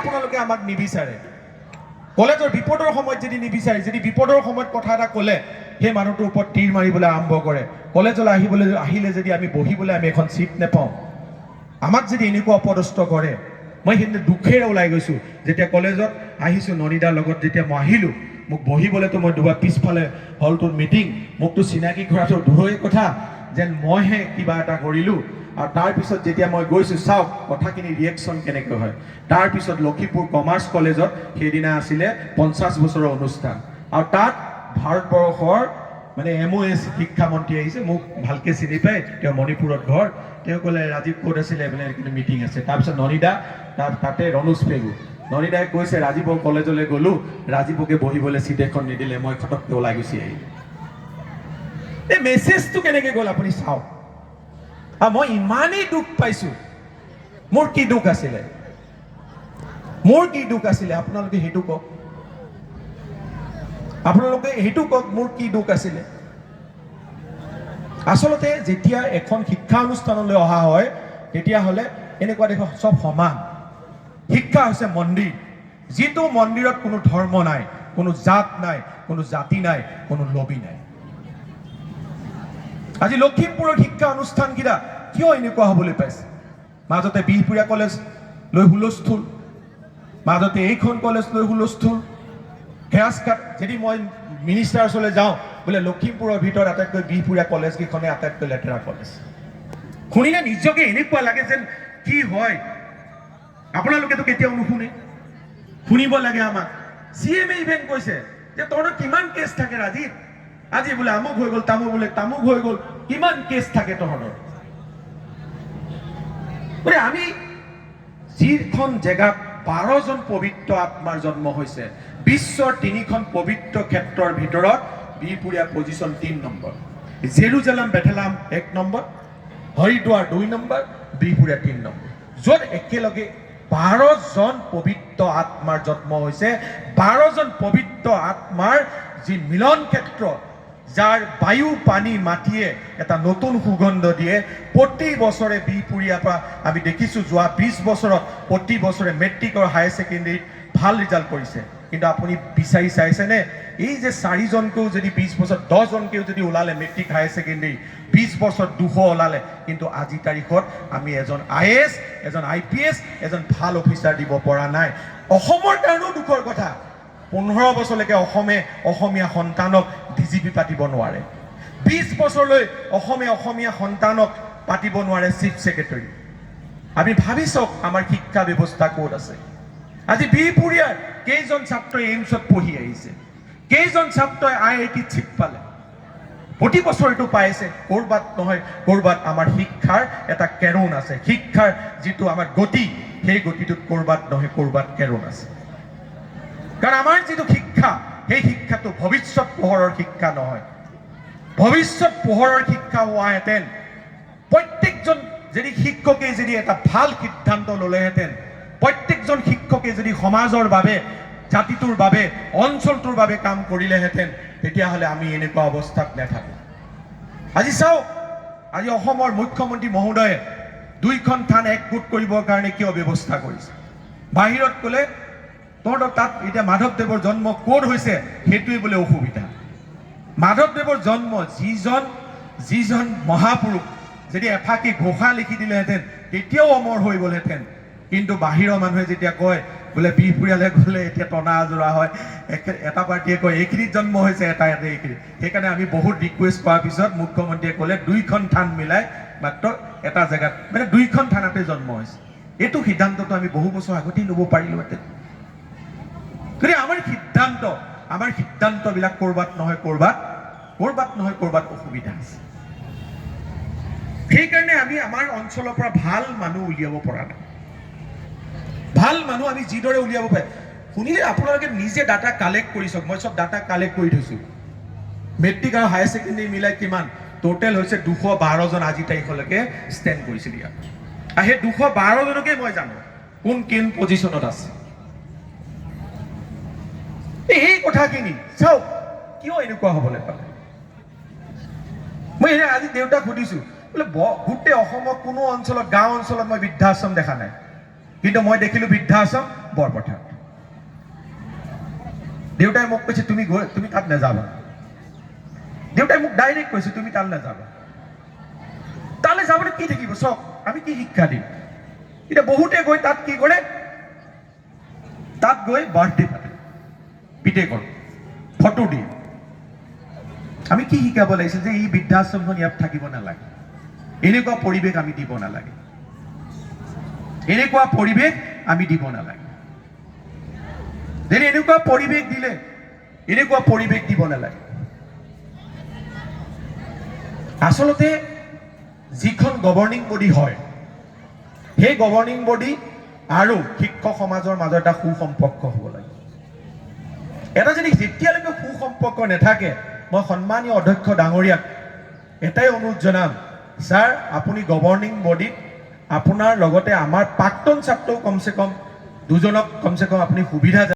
আপোনালোকে আমাক নিবিচাৰে, কলেজৰ বিপদৰ সময়ত যদি নিবিচাৰে, যদি বিপদৰ সময়ত কথা এটা ক'লে সেই মানুহটোৰ ওপৰত তীৰ মাৰিবলৈ আৰম্ভ কৰে, কলেজলৈ আহিলে যদি আমি বহিবলৈ আমি এখন চিট নাপাওঁ, আমাক যদি এনেকুৱা অপদস্থ কৰে। মই সেইদিনা দুখেৰে ওলাই গৈছোঁ, যেতিয়া কলেজত আহিছোঁ ননীদাৰ লগত যেতিয়া মই আহিলোঁ, মোক বহিবলৈতো মই দুবাৰ পিছফালে হলটোৰ মিটিং, মোকতো চিনাকি কৰাটো দূৰৰে কথা, যেন মইহে কিবা এটা কৰিলোঁ। আৰু তাৰপিছত যেতিয়া মই গৈছোঁ, চাওক কথাখিনি ৰিয়েকশ্যন কেনেকৈ হয়। তাৰপিছত লখিমপুৰ কমাৰ্চ কলেজত সেইদিনা আছিলে 50 বছৰৰ অনুষ্ঠান, আৰু তাত ভাৰতবৰ্ষৰ মানে MOS শিক্ষামন্ত্ৰী আহিছে, মোক ভালকৈ চিনি পায়, তেওঁ মণিপুৰত ঘৰ। তেওঁ ক'লে ৰাজীৱ ক'ত আছিলে বোলে, কিন্তু মিটিং আছে। তাৰপিছত ননীদা তাতে ৰণোজ পেগু, ননীদাই কৈছে ৰাজীৱৰ কলেজলৈ গ'লোঁ, ৰাজীৱকে বহিবলৈ চিট এখন নিদিলে, মই খটককৈ ওলাই গুচি আহিলোঁ। এই মেছেজটো কেনেকৈ গ'ল আপুনি চাওক। আৰু মই ইমানেই দুখ পাইছোঁ। মোৰ কি দুখ আছিলে, মোৰ কি দুখ আছিলে আপোনালোকে সেইটো কওক, আপোনালোকে সেইটো কওক, মোৰ কি দুখ আছিলে। আচলতে যেতিয়া এখন শিক্ষা অনুষ্ঠানলৈ অহা হয় তেতিয়াহ'লে এনেকুৱা দেখোন চব সমান। শিক্ষা হৈছে মন্দিৰ, যিটো মন্দিৰত কোনো ধৰ্ম নাই, কোনো জাত নাই, কোনো জাতি নাই, কোনো লবি নাই। আজি লখিমপুৰৰ শিক্ষা অনুষ্ঠানকেইটা কিয় এনেকুৱা হ'বলৈ পাইছে? মাজতে বিহপুৰীয়া কলেজ লৈ হুলস্থুল, মাজতে এইখন কলেজ লৈ হুলস্থুল, হেৰাচকাট। যদি মই মিনিষ্টাৰ ওচৰলৈ যাওঁ বোলে লখিমপুৰৰ ভিতৰত আটাইতকৈ বিহপুৰীয়া কলেজকেইখনে আটাইতকৈ লেতেৰা কলেজ, শুনিলে নিজকে এনেকুৱা লাগে যেন কি হয়। আপোনালোকেতো কেতিয়াও নুশুনে, শুনিব লাগে আমাক। CM ইভেন কৈছে যে তহঁতৰ কিমান কেছ থাকে ৰাজীৱ, আজি বোলে আমুক হৈ গ'ল, তামুক হৈ গ'ল, কিমান কেছ থাকে তহঁতৰ। বোলে আমি যিখন জেগাত 12জন পবিত্ৰ আত্মাৰ জন্ম হৈছে, বিশ্বৰ 3খন পবিত্ৰ ক্ষেত্ৰৰ ভিতৰত Bihpuria position 3 number, Jerusalem Bethlehem 1 number, Haridwar 2 number, Bihpuria 3 number, য'ত একেলগে 12জন পবিত্ৰ আত্মাৰ জন্ম হৈছে। 12জন পবিত্ৰ আত্মাৰ যি মিলন ক্ষেত্ৰ, যাৰ বায়ু পানী মাটিয়ে এটা নতুন সুগন্ধ দিয়ে। প্ৰতি বছৰে বিহপুৰীয়াৰ পৰা আমি দেখিছোঁ যোৱা 20 বছৰত প্ৰতি বছৰে মেট্ৰিক আৰু হায়াৰ ছেকেণ্ডেৰীত ভাল ৰিজাল্ট কৰিছে। কিন্তু আপুনি বিচাৰি চাইছেনে, এই যে 4জনকেও যদি 20 বছৰত 10জনকেও যদি ওলালে মেট্ৰিক হায়াৰ ছেকেণ্ডেৰী, 20 বছৰত 200 ওলালে, কিন্তু আজি তাৰিখত আমি এজন IAS, এজন IPS, এজন ভাল অফিচাৰ দিব পৰা নাই। অসমৰ কাৰণেও দুখৰ কথা, 15 বছৰলৈকে অসমীয়া সন্তানক DGP পাতিব নোৱাৰে, 20 বছৰলৈ অসমীয়া সন্তানক পাতিব নোৱাৰে চিফ ছেক্ৰেটাৰী। আমি ভাবি চাওক আমাৰ শিক্ষা ব্যৱস্থা ক'ত আছে। আজি বিহপুৰীয়াৰ কেইজন ছাত্ৰই এইমছত পঢ়ি আহিছে, কেইজন ছাত্ৰই IIT-ত চিট পালে, প্ৰতি বছৰ এইটো পাইছে। ক'ৰবাত নহয় ক'ৰবাত আমাৰ শিক্ষাৰ এটা কেৰুণ আছে, শিক্ষাৰ যিটো আমাৰ গতি, সেই গতিটোত ক'ৰবাত নহয় ক'ৰবাত কেৰুণ আছে। কাৰণ আমাৰ যিটো শিক্ষা, সেই শিক্ষাটো ভৱিষ্যত পোহৰৰ শিক্ষা নহয়। ভৱিষ্যত পোহৰৰ শিক্ষা হোৱাহেঁতেন প্ৰত্যেকজন যদি শিক্ষকে যদি এটা ভাল সিদ্ধান্ত ল'লেহেঁতেন, প্ৰত্যেকজন শিক্ষকে যদি সমাজৰ বাবে, জাতিটোৰ বাবে, অঞ্চলটোৰ বাবে কাম কৰিলেহেঁতেন, তেতিয়াহ'লে আমি এনেকুৱা অৱস্থাত নাথাকোঁ। আজি চাওক, আজি অসমৰ মুখ্যমন্ত্ৰী মহোদয়ে 2খন থান একগোট কৰিবৰ কাৰণে কিয় ব্যৱস্থা কৰিছে। বাহিৰত ক'লে তহঁতৰ তাত এতিয়া মাধৱদেৱৰ জন্ম ক'ত হৈছে সেইটোৱে বোলে অসুবিধা। মাধৱদেৱৰ জন্ম যিজন মহাপুৰুষ যদি এফাকি ঘোষা লিখি দিলেহেঁতেন তেতিয়াও অমৰ হৈ গ'লহেঁতেন। কিন্তু বাহিৰৰ মানুহে যেতিয়া কয় বোলে বিহপুৰীয়ালৈ গ'লে এতিয়া টনা আজোৰা হয়, এটা পাৰ্টীয়ে কয় এইখিনিত জন্ম হৈছে, এটা এইখিনিত। সেইকাৰণে আমি বহুত ৰিকুৱেষ্ট কৰাৰ পিছত মুখ্যমন্ত্ৰীয়ে ক'লে 2খন থান মিলাই মাত্ৰ এটা জেগাত, মানে 2খন থানাতে জন্ম হৈছে। এইটো সিদ্ধান্তটো আমি বহু বছৰ আগতেই ল'ব পাৰিলোহেঁতেন। গতিকে আমাৰ সিদ্ধান্তবিলাক ক'ৰবাত নহয় ক'ৰবাত অসুবিধা আছে। সেইকাৰণে আমি আমাৰ অঞ্চলৰ পৰা ভাল মানুহ উলিয়াব পৰা নাই। ভাল মানুহ আমি যিদৰে উলিয়াব পাৰে, শুনিলে আপোনালোকে নিজে ডাটা কালেক্ট কৰি চাওক। মই চব ডাটা কালেক্ট কৰি থৈছোঁ। মেট্ৰিক আৰু হায়াৰ ছেকেণ্ডেৰী মিলাই কিমান টোটেল হৈছে 212জন আজি তাৰিখলৈকে ষ্টেণ্ড কৰিছিল ইয়াত। আৰু সেই 212জনকে মই জানো কোন পজিশ্যনত আছে। এই কথাখিনি চাওক কিয় এনেকুৱা হ'বলৈ পালে। মই আজি দেউতাক সুধিছোঁ, বোলে গোটেই অসমৰ কোনো অঞ্চলত, গাঁও অঞ্চলত মই বৃদ্ধাশ্ৰম দেখা নাই, কিন্তু মই দেখিলোঁ বৃদ্ধাশ্ৰম বৰপথাৰ। দেউতাই মোক কৈছে তুমি তাত নাযাবা। দেউতাই মোক ডাইৰেক্ট কৈছে তুমি তালৈ নাযাবা। তালৈ যাবলৈ কি থাকিব চাওক, আমি কি শিক্ষা দিম? এতিয়া বহুতে গৈ তাত কি কৰে, তাত গৈ বাৰ্থডে পাতে, পিতেকৰ ফটো দিয়ে। আমি কি শিকাব লাগিছিল যে এই বৃদ্ধাশ্ৰমখন ইয়াত থাকিব নালাগে, এনেকুৱা পৰিৱেশ আমি দিব নালাগে, এনেকুৱা পৰিৱেশ আমি দিব নালাগে। এনেকুৱা পৰিৱেশ দিলে এনেকুৱা পৰিৱেশ দিব নালাগে। আচলতে যিখন গভৰ্ণিং বডি হয়, সেই গভৰ্ণিং বডি আৰু শিক্ষক সমাজৰ মাজত এটা সুসম্পৰ্ক হ'ব লাগে। এটা যদি যেতিয়ালৈকে সুসম্পৰ্ক নাথাকে, মই সন্মানীয় অধ্যক্ষ ডাঙৰীয়াক এটাই অনুৰোধ জনাম, ছাৰ আপুনি গভৰ্ণিং বডিত আপোনাৰ লগতে আমাৰ প্ৰাক্তন ছাত্ৰও কমচে কম দুজনক কমচে কম আপুনি সুবিধা